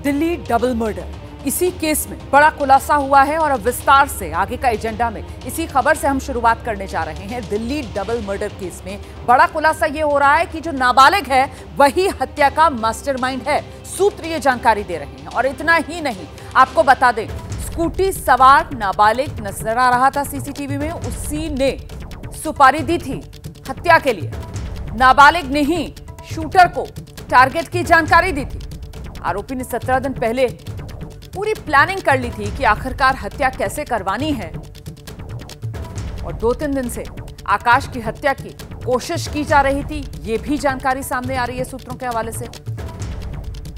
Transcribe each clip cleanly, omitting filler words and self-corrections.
Delhi double murder, इसी case में बड़ा खुलासा हुआ है और अब विस्तार से आगे का एजेंडा में इसी खबर से हम शुरुआत करने जा रहे हैं। दिल्ली डबल मर्डर केस में बड़ा खुलासा यह हो रहा है कि जो नाबालिग है वही हत्या का मास्टरमाइंड है। सूत्र ये जानकारी दे रहे हैं। और इतना ही नहीं, आपको बता दें, स्कूटी सवार नाबालिग नजर आ रहा था सीसीटीवी में, उसी ने सुपारी दी थी हत्या के लिए। नाबालिग ने ही शूटर को टारगेट की जानकारी दी थी। आरोपी ने 17 दिन पहले पूरी प्लानिंग कर ली थी कि आखिरकार हत्या कैसे करवानी है, और 2-3 दिन से आकाश की हत्या की कोशिश की जा रही थी। यह भी जानकारी सामने आ रही है सूत्रों के हवाले से।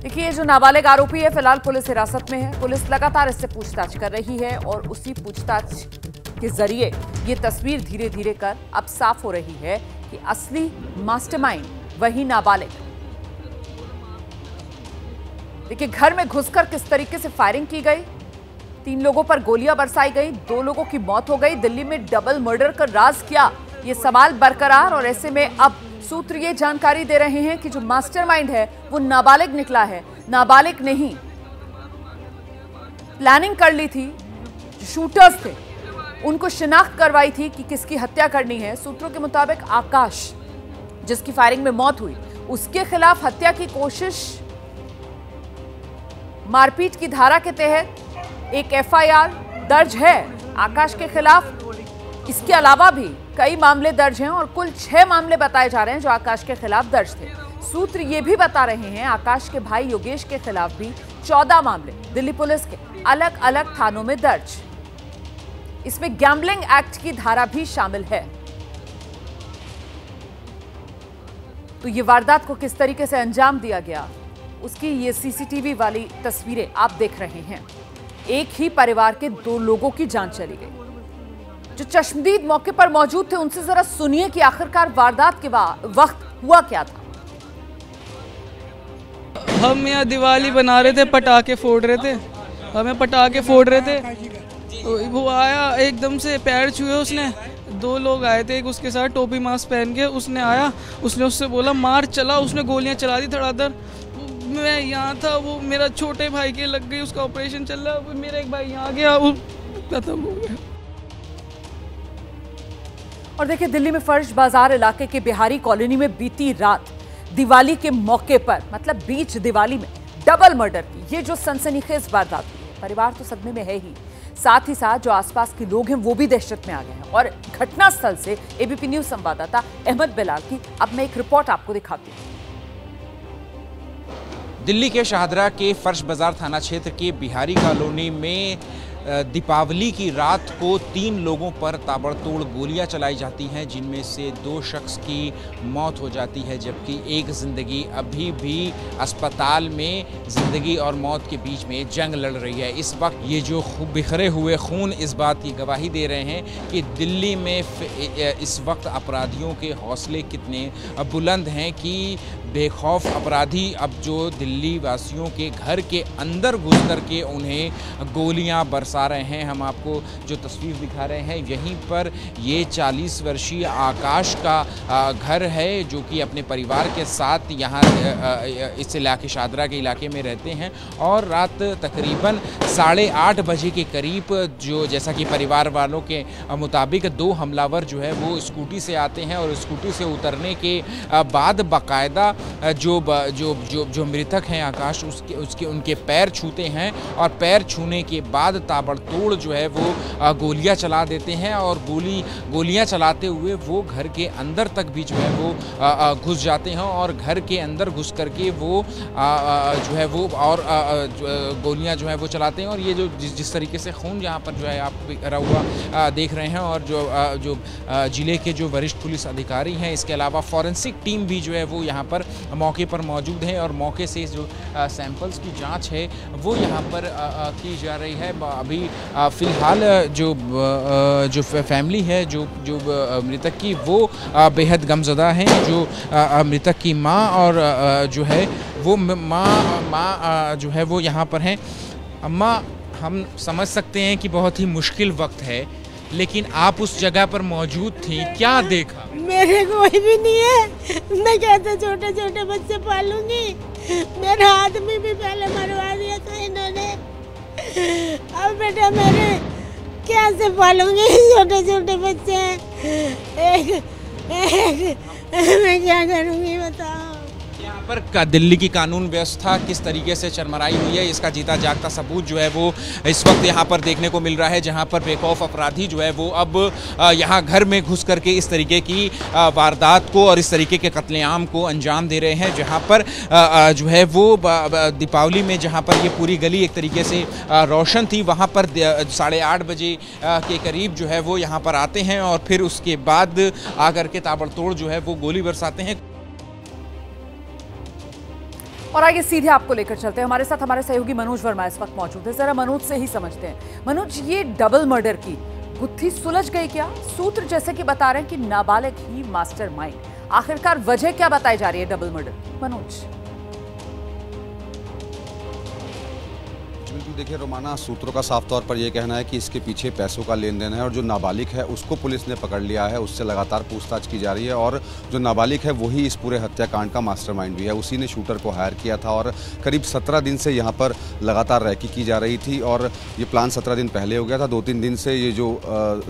देखिए, जो नाबालिग आरोपी है फिलहाल पुलिस हिरासत में है। पुलिस लगातार इससे पूछताछ कर रही है और उसी पूछताछ के जरिए यह तस्वीर धीरे धीरे कर अब साफ हो रही है कि असली मास्टरमाइंड वही नाबालिग। देखिए, घर में घुसकर किस तरीके से फायरिंग की गई, 3 लोगों पर गोलियां बरसाई गई, 2 लोगों की मौत हो गई। दिल्ली में डबल मर्डर का राज क्या, ये सवाल बरकरार। और ऐसे में अब सूत्र ये जानकारी दे रहे हैं कि जो मास्टरमाइंड है वो नाबालिग निकला है। नाबालिग ने ही प्लानिंग कर ली थी, जो शूटर्स थे उनको शिनाख्त करवाई थी कि किसकी हत्या करनी है। सूत्रों के मुताबिक आकाश, जिसकी फायरिंग में मौत हुई, उसके खिलाफ हत्या की कोशिश, मारपीट की धारा के तहत एक एफआईआर दर्ज है आकाश के खिलाफ। इसके अलावा भी कई मामले दर्ज हैं और कुल 6 मामले बताए जा रहे हैं जो आकाश के खिलाफ दर्ज थे। सूत्र ये भी बता रहे हैं आकाश के भाई योगेश के खिलाफ भी 14 मामले दिल्ली पुलिस के अलग अलग थानों में दर्ज। इसमें गैम्बलिंग एक्ट की धारा भी शामिल है। तो ये वारदात को किस तरीके से अंजाम दिया गया, उसकी ये सीसीटीवी वाली तस्वीरें आप देख रहे हैं। एक ही परिवार के 2 लोगों की जान चली गई। जो चश्मदीद मौके पर मौजूद थे उनसे जरा सुनिए कि आखिरकार वारदात के वक्त हुआ क्या था। हम यहाँ दिवाली बना रहे थे, पटाखे फोड़ रहे थे, हमें पटाखे फोड़ रहे थे, तो वो आया एकदम से, पैर छुए उसने। 2 लोग आए थे, एक उसके साथ टोपी मास्क पहन के। उसने आया, उसने उससे बोला मार चला, उसने गोलियां चला दी धड़ाधड़। मैं यहाँ था, वो मेरा छोटे भाई के लग गई, उसका ऑपरेशन चल रहा, मेरा एक भाई यहाँ गया, वो खत्म हो गया। और देखिए, दिल्ली में फर्श बाजार इलाके के बिहारी कॉलोनी में बीती रात दिवाली के मौके पर, मतलब बीच दिवाली में डबल मर्डर की ये जो सनसनीखेज वारदात हुई है, परिवार तो सदमे में है ही, साथ ही साथ जो आसपास के लोग हैं वो भी दहशत में आ गए हैं। और घटनास्थल से एबीपी न्यूज संवाददाता अहमद बिलाल की अब मैं एक रिपोर्ट आपको दिखाती हूँ। दिल्ली के शाहदरा के फर्श बाजार थाना क्षेत्र के बिहारी कॉलोनी में दीपावली की रात को 3 लोगों पर ताबड़तोड़ गोलियां चलाई जाती हैं, जिनमें से 2 शख्स की मौत हो जाती है, जबकि एक जिंदगी अभी भी अस्पताल में जिंदगी और मौत के बीच में जंग लड़ रही है। इस वक्त ये जो बिखरे हुए खून इस बात की गवाही दे रहे हैं कि दिल्ली में इस वक्त अपराधियों के हौसले कितने बुलंद हैं कि बेखौफ अपराधी अब जो दिल्ली वासियों के घर के अंदर घुस करके उन्हें गोलियां बरसा रहे हैं। हम आपको जो तस्वीर दिखा रहे हैं, यहीं पर ये 40 वर्षीय आकाश का घर है, जो कि अपने परिवार के साथ यहाँ इस इलाके शाहदरा के इलाके में रहते हैं। और रात तकरीबन 8:30 बजे के करीब, जो जैसा कि परिवार वालों के मुताबिक 2 हमलावर जो है वो स्कूटी से आते हैं और स्कूटी से उतरने के बाद बाकायदा जो मृतक हैं आकाश, उनके पैर छूते हैं और पैर छूने के बाद ताबड़तोड़ जो है वो गोलियां चला देते हैं। और गोलियां चलाते हुए वो घर के अंदर तक भी जो है वो घुस जाते हैं और घर के अंदर घुस करके वो जो है वो और गोलियां जो है वो चलाते हैं। और ये जो जिस तरीके से खून यहाँ पर जो है आप भरा हुआ देख रहे हैं, और जो जिले के जो वरिष्ठ पुलिस अधिकारी हैं, इसके अलावा फॉरेंसिक टीम भी जो है वो यहाँ पर मौके पर मौजूद है और मौके से जो सैंपल्स की जांच है वो यहाँ पर की जा रही है। अभी फ़िलहाल जो फैमिली है जो मृतक की, वो बेहद गमज़दा हैं। जो मृतक की माँ और जो है वो माँ जो है वो यहाँ पर हैं। अम्मा, हम समझ सकते हैं कि बहुत ही मुश्किल वक्त है, लेकिन आप उस जगह पर मौजूद थी, क्या देखा? मेरे कोई भी नहीं है, मैं कैसे छोटे छोटे बच्चे पालूंगी। मेरा आदमी भी पहले मरवा दिया अब बेटा मेरे कैसे पालूंगी, छोटे छोटे बच्चे हैं, मैं क्या करूंगी बताओ। यहाँ पर दिल्ली की कानून व्यवस्था किस तरीके से चरमराई हुई है, इसका जीता जागता सबूत जो है वो इस वक्त यहाँ पर देखने को मिल रहा है, जहाँ पर बेखौफ अपराधी जो है वो अब यहाँ घर में घुस करके इस तरीके की वारदात को और इस तरीके के कत्लेआम को अंजाम दे रहे हैं। जहाँ पर जो है वो दीपावली में जहाँ पर ये पूरी गली एक तरीके से रोशन थी, वहाँ पर 8:30 बजे के करीब जो है वो यहाँ पर आते हैं और फिर उसके बाद आकर के ताबड़तोड़ जो है वो गोली बरसाते हैं। और आगे सीधे आपको लेकर चलते हैं, हमारे साथ हमारे सहयोगी मनोज वर्मा इस वक्त मौजूद है। जरा मनोज से ही समझते हैं। मनोज, ये डबल मर्डर की गुत्थी सुलझ गई क्या? सूत्र जैसे कि बता रहे हैं कि नाबालिग ही मास्टरमाइंड, आखिरकार वजह क्या बताई जा रही है डबल मर्डर? मनोज। बिल्कुल, देखिए रोमाना, सूत्रों का साफ तौर पर यह कहना है कि इसके पीछे पैसों का लेन देन है और जो नाबालिग है उसको पुलिस ने पकड़ लिया है, उससे लगातार पूछताछ की जा रही है और जो नाबालिग है वही इस पूरे हत्याकांड का मास्टरमाइंड भी है। उसी ने शूटर को हायर किया था और करीब 17 दिन से यहाँ पर लगातार रैकी की जा रही थी और ये प्लान 17 दिन पहले हो गया था। 2-3 दिन से ये जो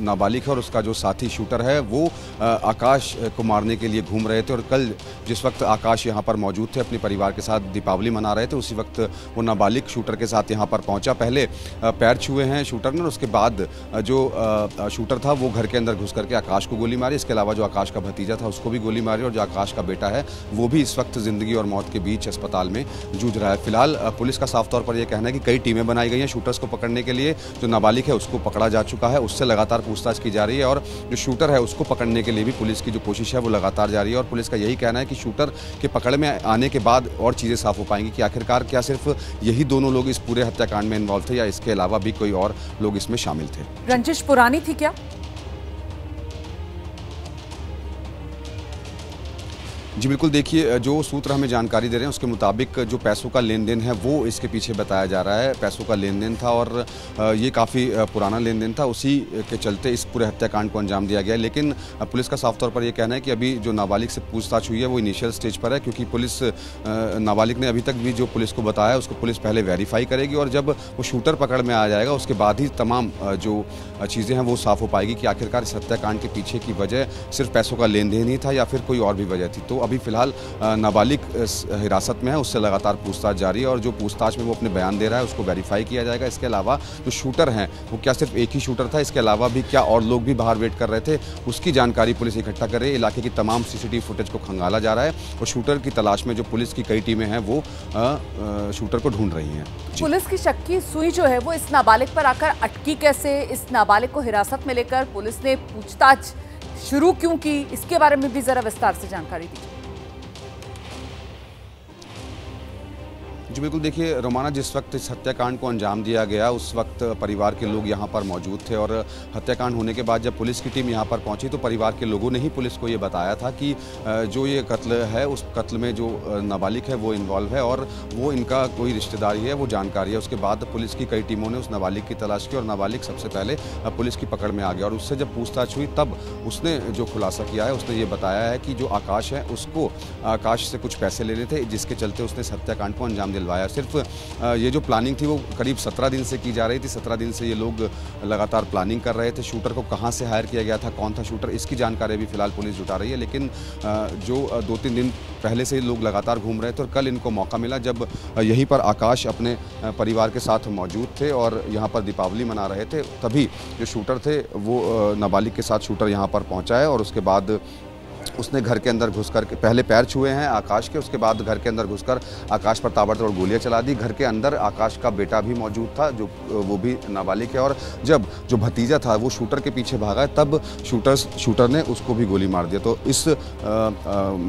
नाबालिग है और उसका जो साथी शूटर है वो आकाश को मारने के लिए घूम रहे थे और कल जिस वक्त आकाश यहाँ पर मौजूद थे, अपने परिवार के साथ दीपावली मना रहे थे, उसी वक्त वो नाबालिग शूटर के साथ यहाँ पर पहुंचा। पहले पैर छुए हैं शूटर ने, उसके बाद जो शूटर था वो घर के अंदर घुस करके आकाश को गोली मारी। इसके अलावा जो आकाश का भतीजा था उसको भी गोली मारी और जो आकाश का बेटा है वो भी इस वक्त जिंदगी और मौत के बीच अस्पताल में जूझ रहा है। फिलहाल पुलिस का साफ तौर पर यह कहना है कि कई टीमें बनाई गई हैं शूटर्स को पकड़ने के लिए। जो नाबालिग है उसको पकड़ा जा चुका है, उससे लगातार पूछताछ की जा रही है और जो शूटर है उसको पकड़ने के लिए भी पुलिस की जो कोशिश है वो लगातार जारी है। और पुलिस का यही कहना है कि शूटर के पकड़ में आने के बाद और चीज़ें साफ हो पाएंगी कि आखिरकार क्या सिर्फ यही दोनों लोग इस पूरे हत्याकांड में इन्वॉल्व थे या इसके अलावा भी कोई और लोग इसमें शामिल थे। रंजिश पुरानी थी क्या? जी बिल्कुल, देखिए जो सूत्र हमें जानकारी दे रहे हैं उसके मुताबिक जो पैसों का लेन देन है वो इसके पीछे बताया जा रहा है। पैसों का लेन देन था और ये काफ़ी पुराना लेन देन था, उसी के चलते इस पूरे हत्याकांड को अंजाम दिया गया। लेकिन पुलिस का साफ तौर पर यह कहना है कि अभी जो नाबालिग से पूछताछ हुई है वो इनिशियल स्टेज पर है, क्योंकि पुलिस नाबालिग ने अभी तक भी जो पुलिस को बताया उसको पुलिस पहले वेरीफाई करेगी और जब वो शूटर पकड़ में आ जाएगा उसके बाद ही तमाम जो चीज़ें हैं वो साफ़ हो पाएगी कि आखिरकार इस हत्याकांड के पीछे की वजह सिर्फ पैसों का लेन देन ही था या फिर कोई और भी वजह थी। तो अभी फिलहाल नाबालिग हिरासत में है, उससे लगातार पूछताछ जारी है और जो पूछताछ में वो अपने बयान दे रहा है उसको वेरीफाई किया जाएगा। इसके अलावा जो शूटर हैं वो क्या सिर्फ एक ही शूटर था, इसके अलावा भी क्या और लोग भी बाहर वेट कर रहे थे, उसकी जानकारी पुलिस इकट्ठा कर रही है। इलाके की तमाम सीसीटीवी फुटेज को खंगाला जा रहा है और शूटर की तलाश में जो पुलिस की कई टीमें हैं वो शूटर को ढूंढ रही हैं। पुलिस की शक की सुई जो है वो इस नाबालिग पर आकर अटकी कैसे? इस नाबालिग को हिरासत में लेकर पुलिस ने पूछताछ शुरू क्यों की? इसके बारे में भी जरा विस्तार से जानकारी दीजिए। जी बिल्कुल, देखिए रोमाना, जिस वक्त इस हत्याकांड को अंजाम दिया गया उस वक्त परिवार के लोग यहाँ पर मौजूद थे और हत्याकांड होने के बाद जब पुलिस की टीम यहाँ पर पहुँची तो परिवार के लोगों ने ही पुलिस को ये बताया था कि जो ये कत्ल है उस कत्ल में जो नाबालिग है वो इन्वॉल्व है और वो इनका कोई रिश्तेदारी है, वो जानकारी है। उसके बाद पुलिस की कई टीमों ने उस नाबालिग की तलाश की और नाबालिग सबसे पहले पुलिस की पकड़ में आ गया और उससे जब पूछताछ हुई तब उसने जो खुलासा किया है उसने ये बताया है कि जो आकाश है उसको आकाश से कुछ पैसे लेने थे, जिसके चलते उसने इस हत्याकांड को अंजाम दिलवाया। सिर्फ ये जो प्लानिंग थी वो करीब 17 दिन से की जा रही थी। 17 दिन से ये लोग लगातार प्लानिंग कर रहे थे। शूटर को कहां से हायर किया गया था, कौन था शूटर, इसकी जानकारी भी फिलहाल पुलिस जुटा रही है। लेकिन जो 2-3 दिन पहले से लोग लगातार घूम रहे थे और कल इनको मौका मिला जब यहीं पर आकाश अपने परिवार के साथ मौजूद थे और यहाँ पर दीपावली मना रहे थे, तभी जो शूटर थे वो नाबालिग के साथ शूटर यहाँ पर पहुँचा है और उसके बाद उसने घर के अंदर घुसकर पहले पैर छुए हैं आकाश के, उसके बाद घर के अंदर घुसकर आकाश पर ताबड़तोड़ गोलियां चला दी। घर के अंदर आकाश का बेटा भी मौजूद था जो वो भी नाबालिग है और जब जो भतीजा था वो शूटर के पीछे भागा तब शूटर ने उसको भी गोली मार दिया। तो इस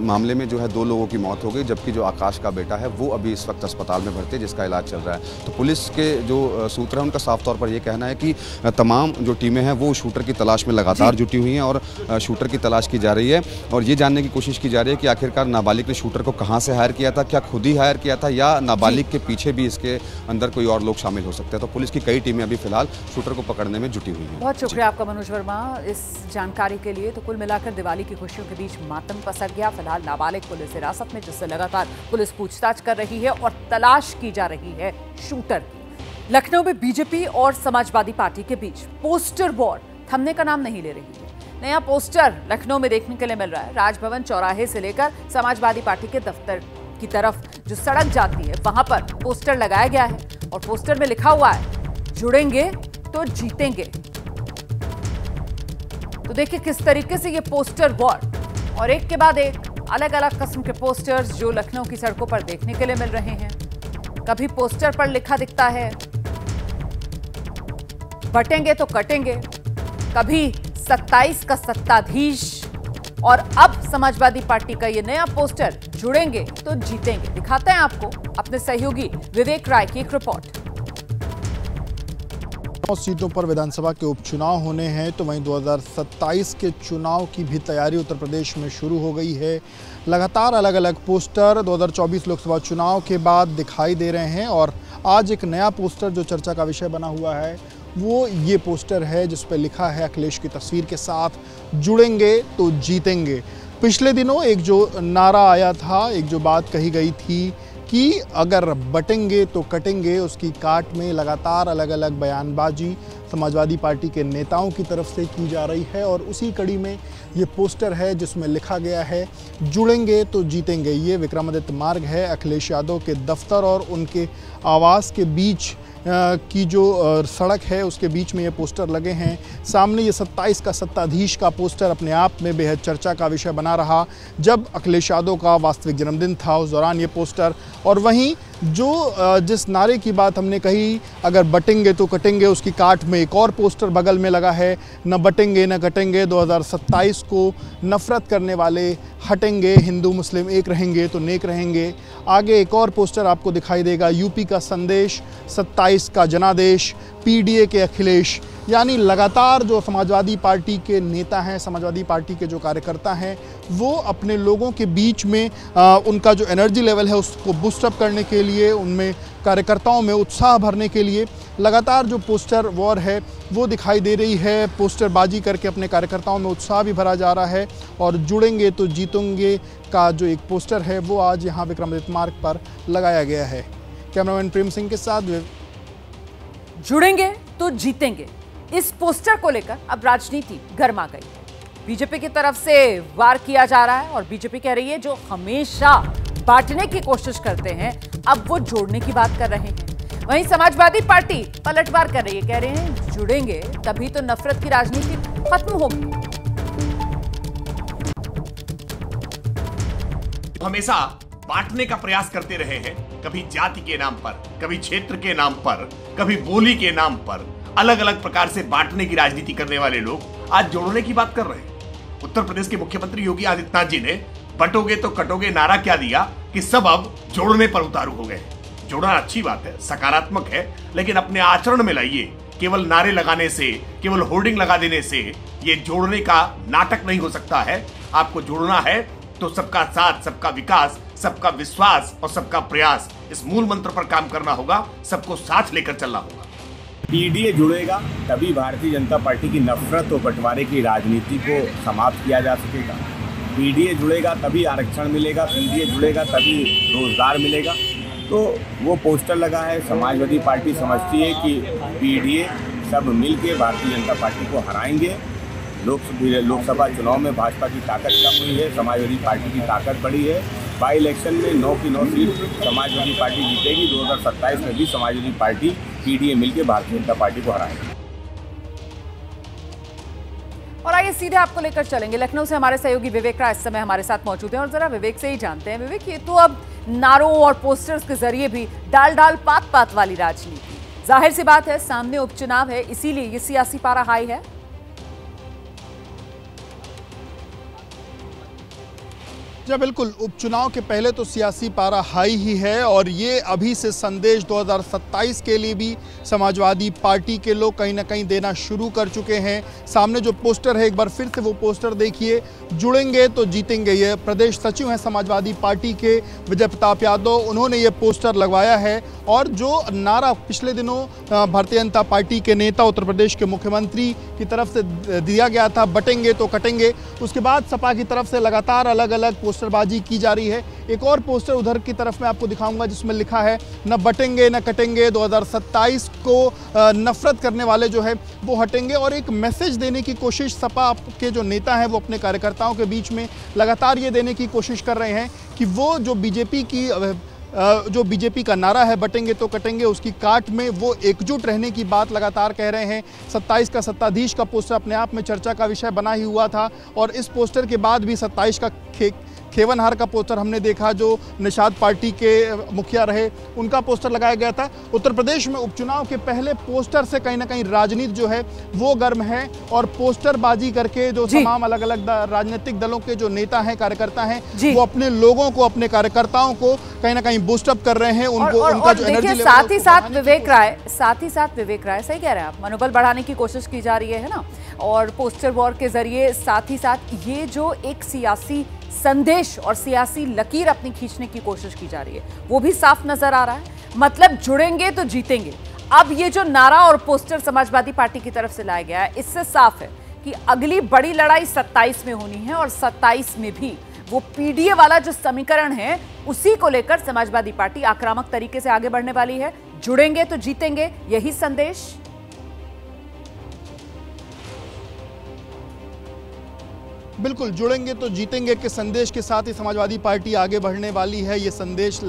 मामले में जो है 2 लोगों की मौत हो गई, जबकि जो आकाश का बेटा है वो अभी इस वक्त अस्पताल में भर्ती है जिसका इलाज चल रहा है। तो पुलिस के जो सूत्र हैं उनका साफ तौर पर यह कहना है कि तमाम जो टीमें हैं वो शूटर की तलाश में लगातार जुटी हुई हैं और शूटर की तलाश की जा रही है और ये जानने की कोशिश की जा रही है कि आखिरकार नाबालिग ने शूटर को कहां से हायर किया था, क्या खुद ही हायर किया था या नाबालिग के पीछे भी इसके अंदर कोई और लोग शामिल हो सकते हैं। तो पुलिस की कई टीमें अभी फिलहाल शूटर को पकड़ने में जुटी हुई हैं। बहुत शुक्रिया आपका मनोज वर्मा इस जानकारी के लिए। तो कुल मिलाकर दिवाली की खुशियों के बीच मातम पसर गया। फिलहाल नाबालिग पुलिस हिरासत में, जिससे लगातार पुलिस पूछताछ कर रही है और तलाश की जा रही है शूटर की। लखनऊ में बीजेपी और समाजवादी पार्टी के बीच पोस्टर वॉर थमने का नाम नहीं ले रही है। नया पोस्टर लखनऊ में देखने के लिए मिल रहा है। राजभवन चौराहे से लेकर समाजवादी पार्टी के दफ्तर की तरफ जो सड़क जाती है वहां पर पोस्टर लगाया गया है और पोस्टर में लिखा हुआ है, जुड़ेंगे तो जीतेंगे। तो देखिए किस तरीके से ये पोस्टर वॉर और एक के बाद एक अलग अलग किस्म के पोस्टर्स जो लखनऊ की सड़कों पर देखने के लिए मिल रहे हैं। कभी पोस्टर पर लिखा दिखता है, बटेंगे तो कटेंगे, कभी 27 का सत्ताधीश, और अब समाजवादी पार्टी का ये नया पोस्टर, जुड़ेंगे तो जीतेंगे। दिखाते हैं आपको अपने सहयोगी विवेक राय की एक रिपोर्ट। 9 सीटों पर विधानसभा के उपचुनाव होने हैं, तो वहीं 2027 के चुनाव की भी तैयारी उत्तर प्रदेश में शुरू हो गई है। लगातार अलग अलग पोस्टर 2024 लोकसभा चुनाव के बाद दिखाई दे रहे हैं और आज एक नया पोस्टर जो चर्चा का विषय बना हुआ है वो ये पोस्टर है जिस पर लिखा है अखिलेश की तस्वीर के साथ, जुड़ेंगे तो जीतेंगे। पिछले दिनों एक जो नारा आया था, एक जो बात कही गई थी कि अगर बटेंगे तो कटेंगे, उसकी काट में लगातार अलग अलग बयानबाजी समाजवादी पार्टी के नेताओं की तरफ से की जा रही है और उसी कड़ी में ये पोस्टर है जिसमें लिखा गया है, जुड़ेंगे तो जीतेंगे। ये विक्रमादित्य मार्ग है, अखिलेश यादव के दफ्तर और उनके आवास के बीच की जो सड़क है उसके बीच में ये पोस्टर लगे हैं। सामने ये 27 का सत्ताधीश का पोस्टर अपने आप में बेहद चर्चा का विषय बना रहा जब अखिलेश यादव का वास्तविक जन्मदिन था, उस दौरान ये पोस्टर। और वहीं जो जिस नारे की बात हमने कही, अगर बटेंगे तो कटेंगे, उसकी काट में एक और पोस्टर बगल में लगा है, न बटेंगे न कटेंगे, 2027 को नफरत करने वाले हटेंगे, हिंदू मुस्लिम एक रहेंगे तो नेक रहेंगे। आगे एक और पोस्टर आपको दिखाई देगा, यूपी का संदेश, 27 का जनादेश, पीडीए के अखिलेश। यानी लगातार जो समाजवादी पार्टी के नेता हैं, समाजवादी पार्टी के जो कार्यकर्ता हैं, वो अपने लोगों के बीच में उनका जो एनर्जी लेवल है उसको बूस्टअप करने के लिए, उनमें कार्यकर्ताओं में उत्साह भरने के लिए लगातार जो पोस्टर वॉर है वो दिखाई दे रही है। पोस्टरबाजी करके अपने कार्यकर्ताओं में उत्साह भी भरा जा रहा है और जुड़ेंगे तो जीतेंगे का जो एक पोस्टर है वो आज यहाँ विक्रमादित्य मार्ग पर लगाया गया है। कैमरामैन प्रेम सिंह के साथ। जुड़ेंगे तो जीतेंगे, इस पोस्टर को लेकर अब राजनीति गर्मा गई है। बीजेपी की तरफ से वार किया जा रहा है और बीजेपी कह रही है जो हमेशा बांटने की कोशिश करते हैं अब वो जोड़ने की बात कर रहे हैं। वहीं समाजवादी पार्टी पलटवार कर रही है, कह रहे हैं जुड़ेंगे तभी तो नफरत की राजनीति खत्म होगी। हमेशा बांटने का प्रयास करते रहे हैं, कभी जाति के नाम पर, कभी क्षेत्र के नाम पर, कभी बोली के नाम पर, अलग अलग प्रकार से बांटने की राजनीति करने वाले लोग आज जोड़ने की बात कर रहे हैं। उत्तर प्रदेश के मुख्यमंत्री योगी आदित्यनाथ जी ने बटोगे तो कटोगे नारा क्या दिया कि सब अब जोड़ने पर उतारू हो गए। जोड़ना अच्छी बात है, सकारात्मक है, लेकिन अपने आचरण में लाइए। केवल नारे लगाने से, केवल होर्डिंग लगा देने से ये जोड़ने का नाटक नहीं हो सकता है। आपको जोड़ना है तो सबका साथ, सबका विकास, सबका विश्वास और सबका प्रयास, इस मूल मंत्र पर काम करना होगा, सबको साथ लेकर चलना होगा। पीडीए जुड़ेगा तभी भारतीय जनता पार्टी की नफरत और बंटवारे की राजनीति को समाप्त किया जा सकेगा। पीडीए जुड़ेगा तभी आरक्षण मिलेगा, पीडीए जुड़ेगा तभी रोजगार मिलेगा। तो वो पोस्टर लगा है, समाजवादी पार्टी समझती है कि पीडीए सब मिलके भारतीय जनता पार्टी को हराएंगे। लोकसभा चुनाव में भाजपा की ताकत कम हुई है, समाजवादी पार्टी की ताकत बढ़ी है। बाई इलेक्शन में 9 की 9 सीट समाजवादी पार्टी जीतेगी। 2027 में भी समाजवादी पार्टी पीडीए मिलकर भारतीय जनता पार्टी को हराएगी। और आइए सीधे आपको लेकर चलेंगे लखनऊ से हमारे सहयोगी विवेक राय इस समय हमारे साथ मौजूद हैं और जरा विवेक से ही जानते हैं। विवेक, ये तो अब नारों और पोस्टर्स के जरिए भी डाल पात वाली राजनीति, जाहिर सी बात है सामने उपचुनाव है, इसीलिए ये सियासी पारा हाई है। जी बिल्कुल, उपचुनाव के पहले तो सियासी पारा हाई ही है और ये अभी से संदेश 2027 के लिए भी समाजवादी पार्टी के लोग कहीं ना कहीं देना शुरू कर चुके हैं। सामने जो पोस्टर है, एक बार फिर से वो पोस्टर देखिए, जुड़ेंगे तो जीतेंगे। ये प्रदेश सचिव हैं समाजवादी पार्टी के विजय प्रताप यादव, उन्होंने ये पोस्टर लगवाया है और जो नारा पिछले दिनों भारतीय जनता पार्टी के नेता उत्तर प्रदेश के मुख्यमंत्री की तरफ से दिया गया था, बटेंगे तो कटेंगे, उसके बाद सपा की तरफ से लगातार अलग अलग पोस्टरबाजी की जा रही है। एक और पोस्टर उधर की तरफ मैं आपको दिखाऊंगा जिसमें लिखा है न बटेंगे न कटेंगे, 2027 को नफरत करने वाले जो है वो हटेंगे। और एक मैसेज देने की कोशिश सपा के जो नेता हैं वो अपने कार्यकर्ताओं के बीच में लगातार ये देने की कोशिश कर रहे हैं कि वो जो बीजेपी का नारा है बटेंगे तो कटेंगे, उसकी काट में वो एकजुट रहने की बात लगातार कह रहे हैं। 27 का सत्ताधीश का पोस्टर अपने आप में चर्चा का विषय बना ही हुआ था और इस पोस्टर के बाद भी 27 का खेवनहार का पोस्टर हमने देखा, जो निषाद पार्टी के मुखिया रहे, उनका पोस्टर लगाया गया था। उत्तर प्रदेश में उपचुनाव के पहले पोस्टर से कहीं ना कहीं राजनीति जो है वो गर्म है और पोस्टरबाजी करके जो तमाम अलग अलग राजनीतिक दलों के जो नेता हैं, कार्यकर्ता हैं, वो अपने लोगों को, अपने कार्यकर्ताओं को कहीं ना कहीं बूस्टअप कर रहे हैं। उनको उनका जो एनर्जी लेवल, साथ ही साथ विवेक राय सही कह रहे हैं आप, मनोबल बढ़ाने की कोशिश की जा रही है ना, और पोस्टर वॉर के जरिए साथ ही साथ ये जो एक सियासी संदेश और सियासी लकीर अपनी खींचने की कोशिश की जा रही है वो भी साफ नजर आ रहा है। मतलब जुड़ेंगे तो जीतेंगे। अब ये जो नारा और पोस्टर समाजवादी पार्टी की तरफ से लाया गया है, इससे साफ है कि अगली बड़ी लड़ाई 27 में होनी है और 27 में भी वो पीडीए वाला जो समीकरण है उसी को लेकर समाजवादी पार्टी आक्रामक तरीके से आगे बढ़ने वाली है। जुड़ेंगे तो जीतेंगे, यही संदेश। बिल्कुल, जुड़ेंगे तो जीतेंगे के संदेश के साथ ही समाजवादी पार्टी आगे बढ़ने वाली है। ये संदेश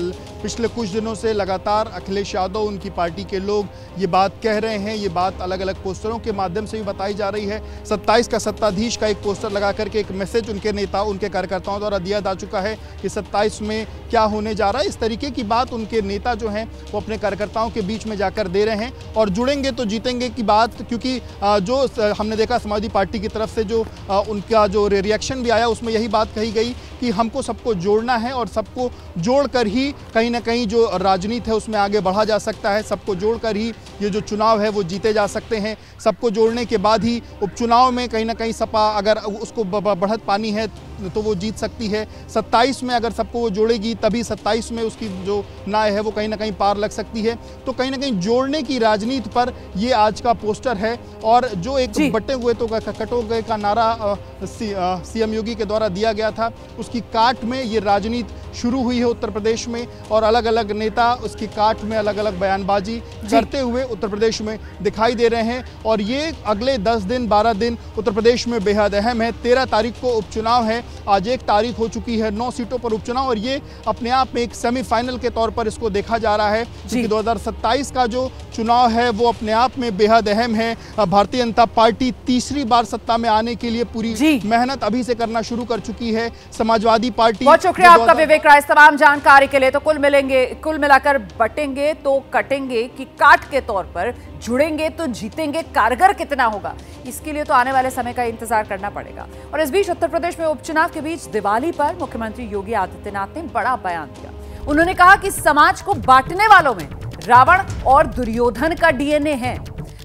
पिछले कुछ दिनों से लगातार अखिलेश यादव, उनकी पार्टी के लोग ये बात कह रहे हैं। ये बात अलग अलग पोस्टरों के माध्यम से भी बताई जा रही है। 27 का सत्ताधीश का एक पोस्टर लगा करके एक मैसेज उनके नेता, उनके कार्यकर्ताओं द्वारा दिया जा चुका है कि 27 में क्या होने जा रहा है। इस तरीके की बात उनके नेता जो हैं वो अपने कार्यकर्ताओं के बीच में जाकर दे रहे हैं। और जुड़ेंगे तो जीतेंगे की बात, क्योंकि जो हमने देखा समाजवादी पार्टी की तरफ से जो उनका जो रिएक्शन भी आया उसमें यही बात कही गई कि हमको सबको जोड़ना है और सबको जोड़कर ही कहीं ना कहीं जो राजनीति है उसमें आगे बढ़ा जा सकता है। सबको जोड़कर ही ये जो चुनाव है वो जीते जा सकते हैं। सबको जोड़ने के बाद ही उपचुनाव में कहीं ना कहीं सपा अगर उसको बढ़त पानी है तो वो जीत सकती है। 27 में अगर सबको वो जोड़ेगी तभी 27 में उसकी जो नाय है वो कहीं ना कहीं पार लग सकती है। तो कहीं ना कहीं जोड़ने की राजनीति पर ये आज का पोस्टर है। और जो एक बटे हुए तो कटोगे का नारा सीएम योगी के द्वारा दिया गया था, उसकी काट में ये राजनीति शुरू हुई है उत्तर प्रदेश में और अलग अलग नेता उसकी काट में अलग अलग बयानबाजी करते हुए उत्तर प्रदेश में दिखाई दे रहे हैं। और ये अगले 10 दिन 12 दिन उत्तर प्रदेश में बेहद अहम है। 13 तारीख को उपचुनाव है, आज 1 तारीख हो चुकी है, 9 सीटों पर उपचुनाव और ये अपने आप में एक सेमीफाइनल के तौर पर इसको देखा जा रहा है क्योंकि 2027 का जो चुनाव है वो अपने आप में बेहद अहम है। भारतीय जनता पार्टी तीसरी बार सत्ता में आने के लिए पूरी मेहनत अभी से करना शुरू कर चुकी है। समाजवादी पार्टी, बहुत शुक्रिया आपका विवेक राय तमाम जानकारी के लिए। तो कुल मिलाकर बटेंगे तो कटेंगे की काट के तौर पर जुड़ेंगे तो जीतेंगे कारगर कितना होगा, इसके लिए तो आने वाले समय का इंतजार करना पड़ेगा। और इस बीच उत्तर प्रदेश में उपचुनाव के बीच दिवाली पर मुख्यमंत्री योगी आदित्यनाथ ने बड़ा बयान दिया। उन्होंने कहा कि समाज को बांटने वालों में रावण और दुर्योधन का डीएनए है,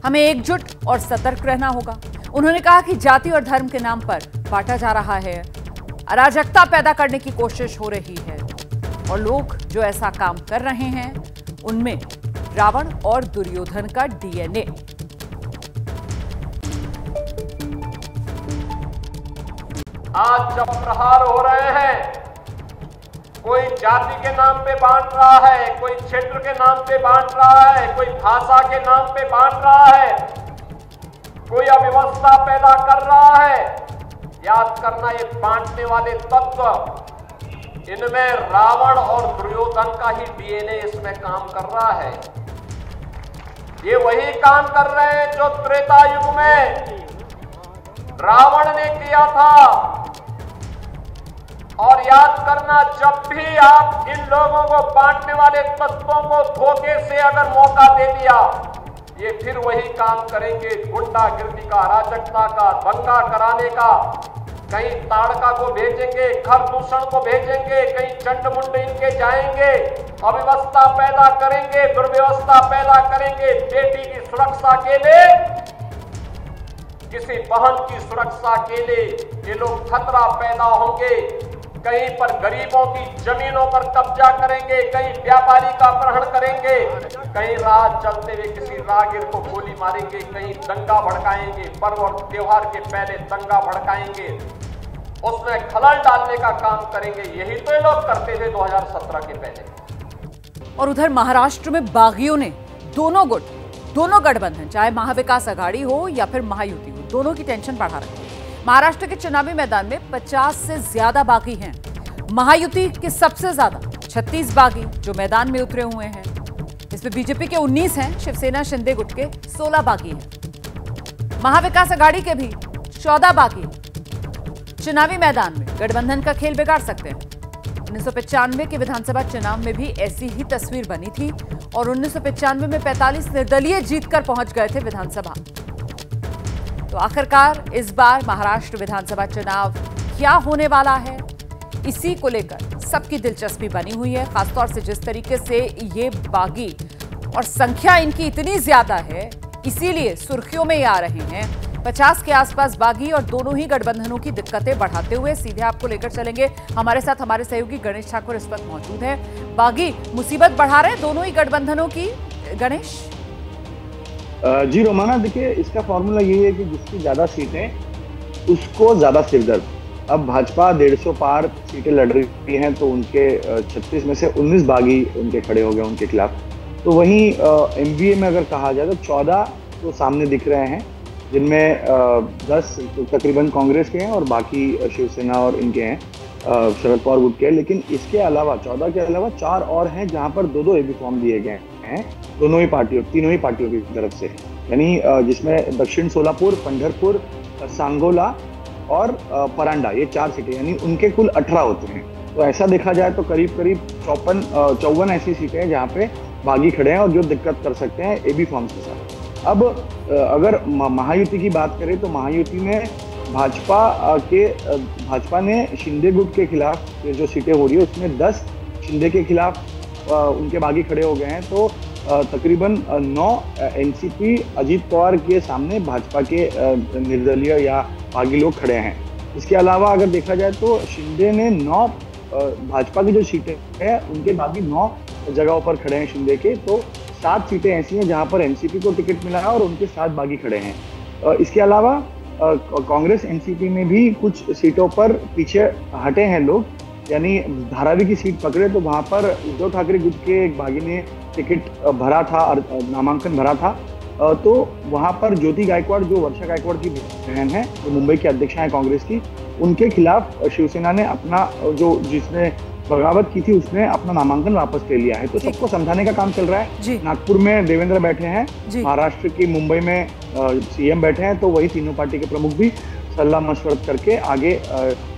हमें एकजुट और सतर्क रहना होगा। उन्होंने कहा कि जाति और धर्म के नाम पर बांटा जा रहा है, अराजकता पैदा करने की कोशिश हो रही है और लोग जो ऐसा काम कर रहे हैं उनमें रावण और दुर्योधन का डीएनए। आज जब प्रहार हो रहे हैं, कोई जाति के नाम पे बांट रहा है, कोई क्षेत्र के नाम पे बांट रहा है, कोई भाषा के नाम पे बांट रहा है, कोई अव्यवस्था पैदा कर रहा है। याद करना, ये बांटने वाले तत्व, इनमें रावण और दुर्योधन का ही डीएनए इसमें काम कर रहा है। ये वही काम कर रहे हैं जो त्रेता युग में रावण ने किया था। और याद करना, जब भी आप इन लोगों को, बांटने वाले तत्वों को धोखे से अगर मौका दे दिया, ये फिर वही काम करेंगे, गुंडागिर्दी का, अराजकता का, दंगा कराने का। कहीं ताड़का को भेजेंगे, खरदूषण को भेजेंगे, कहीं चंड-मुंड इनके जाएंगे, अव्यवस्था पैदा करेंगे, दुर्व्यवस्था पैदा करेंगे। बेटी की सुरक्षा के लिए, किसी बहन की सुरक्षा के लिए ये लोग खतरा पैदा होंगे। कहीं पर गरीबों की जमीनों पर कब्जा करेंगे, कहीं व्यापारी का अपहरण करेंगे, कहीं रात चलते हुए किसी राहगीर को गोली मारेंगे, कहीं दंगा भड़काएंगे, पर्व और त्योहार के पहले दंगा भड़काएंगे, उसमें खलल डालने का काम करेंगे। यही तो ये लोग करते थे 2017 के पहले। और उधर महाराष्ट्र में बागियों ने दोनों गुट, दोनों गठबंधन, चाहे महाविकास आघाड़ी हो या फिर महायुति हो, दोनों की टेंशन बढ़ा रखी है। महाराष्ट्र के चुनावी मैदान में 50 से ज्यादा बागी हैं। महायुति के सबसे ज्यादा 36 बागी जो मैदान में उतरे हुए हैं। इसमें बीजेपी के 19 हैं, शिवसेना शिंदे गुट के 16 बागी हैं। महाविकास आघाड़ी के भी 14 बागी चुनावी मैदान में गठबंधन का खेल बिगाड़ सकते हैं। 1995 के विधानसभा चुनाव में भी ऐसी ही तस्वीर बनी थी और 1995 में 45 निर्दलीय जीतकर पहुंच गए थे विधानसभा। तो आखिरकार इस बार महाराष्ट्र विधानसभा चुनाव क्या होने वाला है, इसी को लेकर सबकी दिलचस्पी बनी हुई है। खासतौर से जिस तरीके से ये बागी और संख्या इनकी इतनी ज्यादा है, इसीलिए सुर्खियों में ये आ रहे हैं। 50 के आसपास बागी और दोनों ही गठबंधनों की दिक्कतें बढ़ाते हुए सीधे आपको लेकर चलेंगे। हमारे साथ हमारे सहयोगी गणेश ठाकुर इस वक्त मौजूद हैं। बागी मुसीबत बढ़ा रहे हैं दोनों ही गठबंधनों की। गणेश जी रोमाना, देखिए इसका फॉर्मूला यही है कि जिसकी ज्यादा सीटें उसको ज्यादा सिरदर्द। अब भाजपा 150 पार सीटें लड़ रही हैं, तो उनके 36 में से 19 बागी उनके खड़े हो गए उनके खिलाफ। तो वहीं एमवीए में अगर कहा जाए तो 14 तो सामने दिख रहे हैं, जिनमें 10 तकरीबन कांग्रेस के हैं और बाकी शिवसेना और इनके हैं, शरद पवार गुट के। लेकिन इसके अलावा 14 के अलावा 4 और हैं जहां पर 2-2 एबी फॉर्म दिए गए हैं दोनों ही पार्टियों, तीनों ही पार्टियों की तरफ से। यानी जिसमें दक्षिण सोलापुर, पंढरपुर, सांगोला और परांडा, ये 4 सीटें, यानी उनके कुल 18 होते हैं। तो ऐसा देखा जाए तो करीब करीब 54 ऐसी सीटें हैं जहाँ पे बागी खड़े हैं और जो दिक्कत कर सकते हैं एबी फॉर्म्स के साथ। अब अगर महायुति की बात करें तो महायुति में भाजपा ने शिंदे गुट के खिलाफ जो सीटें हो रही है उसमें 10 शिंदे के खिलाफ उनके बागी खड़े हो गए हैं। तो तकरीबन 9 एनसीपी अजीत पवार के सामने भाजपा के निर्दलीय या बागी लोग खड़े हैं। इसके अलावा अगर देखा जाए तो शिंदे ने 9 भाजपा की जो सीटें हैं उनके बागी 9 जगहों पर खड़े हैं शिंदे के। तो 7 सीटें ऐसी हैं जहां पर एनसीपी को टिकट मिला है और उनके 7 बागी खड़े हैं। इसके अलावा कांग्रेस एनसीपी में भी कुछ सीटों पर पीछे हटे हैं लोग, यानी धारावी की सीट पकड़े तो वहां पर उद्धव ठाकरे गुट के एक बागी ने टिकट भरा था और नामांकन भरा था। तो वहां पर ज्योति गायकवाड़, जो वर्षा गायकवाड़ की बहन है, जो मुंबई की अध्यक्षा है कांग्रेस की, उनके खिलाफ शिवसेना ने अपना जिसने बगावत की थी उसने अपना नामांकन वापस ले लिया है। तो सबको समझाने का काम चल रहा है। नागपुर में देवेंद्र बैठे हैं, महाराष्ट्र की मुंबई में सीएम बैठे हैं, तो वही तीनों पार्टी के प्रमुख भी सलाह मशवरत करके आगे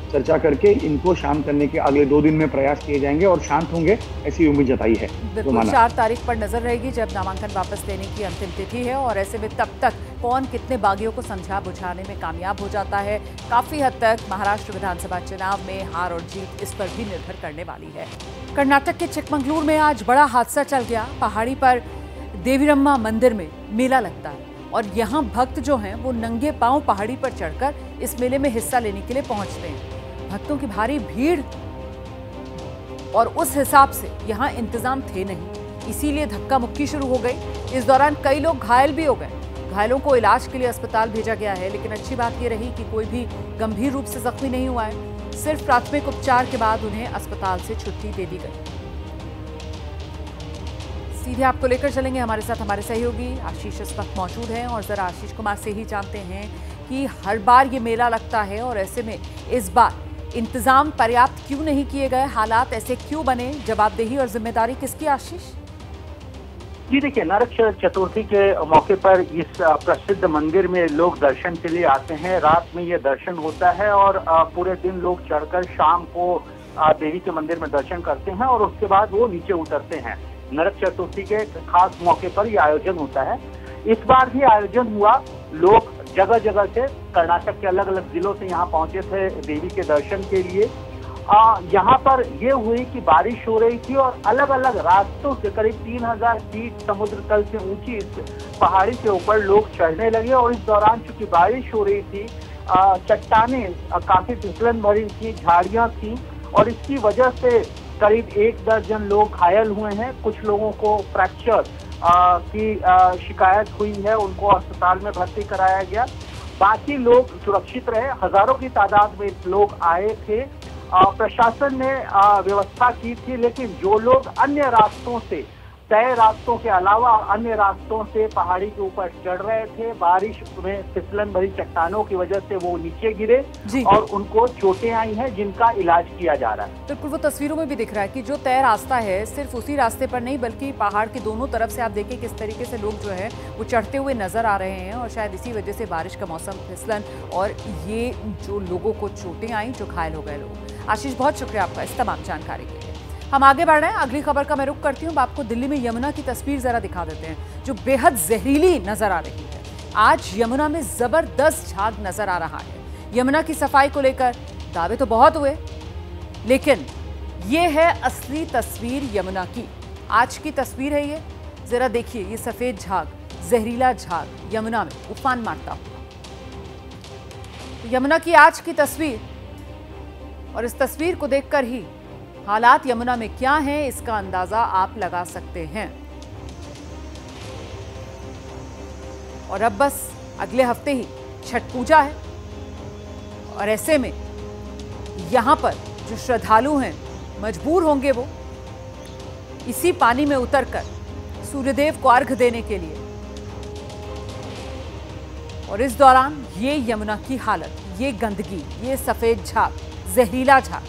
चर्चा करके इनको शांत करने के अगले 2 दिन में प्रयास किए जाएंगे और शांत होंगे, ऐसी उम्मीद जताई है। बिल्कुल 4 तारीख पर नजर रहेगी जब नामांकन वापस लेने की अंतिम तिथि है, और ऐसे में तब तक कौन कितने बागियों को समझा बुझाने में कामयाब हो जाता है, काफी हद तक महाराष्ट्र विधानसभा चुनाव में हार और जीत इस पर भी निर्भर करने वाली है। कर्नाटक के चिकमंगलुर में आज बड़ा हादसा चल गया। पहाड़ी पर देवीरम्मा मंदिर में मेला लगता है और यहाँ भक्त जो हैं वो नंगे पांव पहाड़ी पर चढ़कर इस मेले में हिस्सा लेने के लिए पहुंचते हैं। भक्तों की भारी भीड़ और उस हिसाब से यहाँ इंतजाम थे नहीं, इसीलिए धक्का मुक्की शुरू हो गई। इस दौरान कई लोग घायल भी हो गए। घायलों को इलाज के लिए अस्पताल भेजा गया है, लेकिन अच्छी बात यह रही कि कोई भी गंभीर रूप से जख्मी नहीं हुआ है। सिर्फ प्राथमिक उपचार के बाद उन्हें अस्पताल से छुट्टी दे दी गई। सीधे आपको लेकर चलेंगे, हमारे साथ हमारे सहयोगी आशीष इस वक्त मौजूद हैं और जरा आशीष कुमार से ही जानते हैं कि हर बार ये मेला लगता है और ऐसे में इस बार इंतजाम पर्याप्त क्यों नहीं किए गए, हालात ऐसे क्यों बने, जवाबदेही और जिम्मेदारी किसकी आशीष? जी देखिए, नरक चतुर्थी के मौके पर इस प्रसिद्ध मंदिर में लोग दर्शन के लिए आते हैं। रात में ये दर्शन होता है और पूरे दिन लोग चढ़कर शाम को देवी के मंदिर में दर्शन करते हैं और उसके बाद वो नीचे उतरते हैं। नरक चतुर्थी के खास मौके पर यह आयोजन होता है। इस बार भी आयोजन हुआ। लोग जगह जगह से, कर्नाटक के अलग अलग जिलों से यहाँ पहुंचे थे देवी के दर्शन के लिए। यहाँ पर ये हुई कि बारिश हो रही थी और अलग अलग रास्तों से करीब 3000 फीट समुद्र तल से ऊंची इस पहाड़ी के ऊपर लोग चढ़ने लगे और इस दौरान चूंकि बारिश हो रही थी, चट्टानें काफी फिसलन भरी थी, झाड़ियां थी और इसकी वजह से करीब 1 दर्जन लोग घायल हुए हैं। कुछ लोगों को फ्रैक्चर की शिकायत हुई है, उनको अस्पताल में भर्ती कराया गया। बाकी लोग सुरक्षित रहे। हजारों की तादाद में लोग आए थे। प्रशासन ने व्यवस्था की थी, लेकिन जो लोग अन्य रास्तों से, तय रास्तों के अलावा अन्य रास्तों से पहाड़ी के ऊपर चढ़ रहे थे, बारिश में फिसलन भरी चट्टानों की वजह से वो नीचे गिरे और उनको चोटें आई हैं, जिनका इलाज किया जा रहा है। बिल्कुल, वो तस्वीरों में भी दिख रहा है कि जो तय रास्ता है सिर्फ उसी रास्ते पर नहीं बल्कि पहाड़ के दोनों तरफ से आप देखिए किस तरीके से लोग जो है वो चढ़ते हुए नजर आ रहे हैं और शायद इसी वजह से बारिश का मौसम, फिसलन और ये जो लोगों को चोटें आई, जो घायल हो गए लोग। आशीष, बहुत शुक्रिया आपका इस तमाम जानकारी के लिए। हम आगे बढ़ रहे हैं, अगली खबर का मैं रुख करती हूँ। आपको दिल्ली में यमुना की तस्वीर जरा दिखा देते हैं जो बेहद जहरीली नजर आ रही है। आज यमुना में जबरदस्त झाग नजर आ रहा है। यमुना की सफाई को लेकर दावे तो बहुत हुए, लेकिन ये है असली तस्वीर यमुना की। आज की तस्वीर है ये, जरा देखिए, ये सफेद झाग, जहरीला झाग यमुना में उफान मारता हुआ। यमुना की आज की तस्वीर, और इस तस्वीर को देखकर ही हालात यमुना में क्या हैं इसका अंदाजा आप लगा सकते हैं। और अब बस अगले हफ्ते ही छठ पूजा है और ऐसे में यहां पर जो श्रद्धालु हैं मजबूर होंगे वो इसी पानी में उतरकर सूर्यदेव को अर्घ देने के लिए। और इस दौरान ये यमुना की हालत, ये गंदगी, ये सफेद झाग, जहरीला झाग।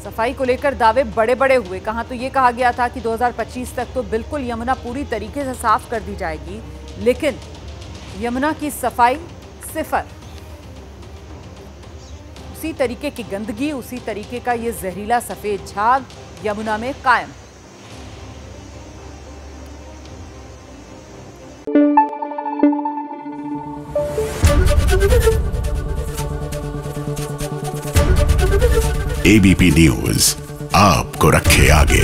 सफाई को लेकर दावे बड़े बड़े हुए। कहां तो ये कहा गया था कि 2025 तक तो बिल्कुल यमुना पूरी तरीके से साफ कर दी जाएगी, लेकिन यमुना की सफाई सिफर। उसी तरीके की गंदगी, उसी तरीके का ये जहरीला सफेद झाग यमुना में कायम। एबीपी न्यूज आपको रखे आगे।